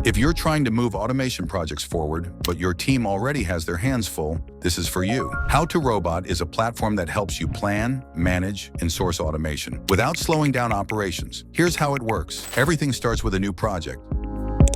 If you're trying to move automation projects forward, but your team already has their hands full, this is for you. HowToRobot is a platform that helps you plan, manage, and source automation without slowing down operations. Here's how it works. Everything starts with a new project.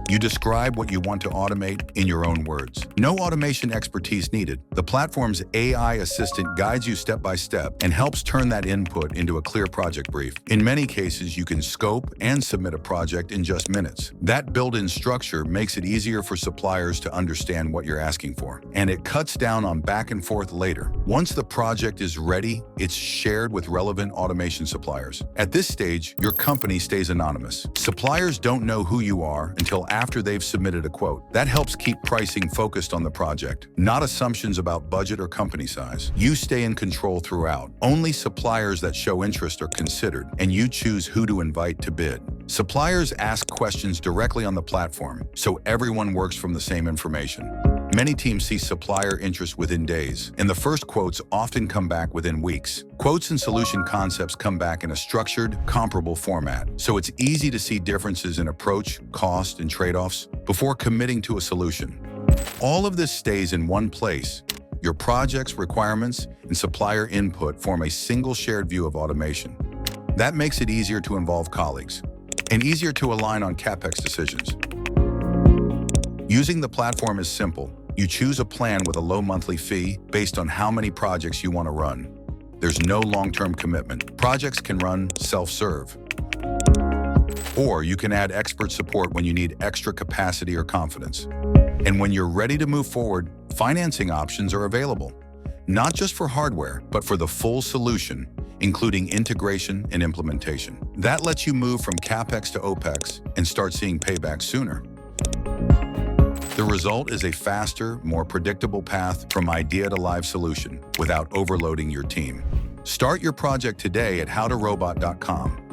You describe what you want to automate in your own words. No automation expertise needed. The platform's AI assistant guides you step by step and helps turn that input into a clear project brief. In many cases, you can scope and submit a project in just minutes. That built-in structure makes it easier for suppliers to understand what you're asking for, and it cuts down on back and forth later. Once the project is ready, it's shared with relevant automation suppliers. At this stage, your company stays anonymous. Suppliers don't know who you are until after they've submitted a quote. That helps keep pricing focused on the project, not assumptions about budget or company size. You stay in control throughout. Only suppliers that show interest are considered, and you choose who to invite to bid. Suppliers ask questions directly on the platform, so everyone works from the same information. Many teams see supplier interest within days, and the first quotes often come back within weeks. Quotes and solution concepts come back in a structured, comparable format, so it's easy to see differences in approach, cost, and trade-offs before committing to a solution. All of this stays in one place. Your project's requirements and supplier input form a single shared view of automation. That makes it easier to involve colleagues and easier to align on CapEx decisions. Using the platform is simple. You choose a plan with a low monthly fee based on how many projects you want to run. There's no long-term commitment. Projects can run self-serve. Or you can add expert support when you need extra capacity or confidence. And when you're ready to move forward, financing options are available. Not just for hardware, but for the full solution, including integration and implementation. That lets you move from CapEx to OpEx and start seeing payback sooner. The result is a faster, more predictable path from idea to live solution without overloading your team. Start your project today at HowToRobot.com.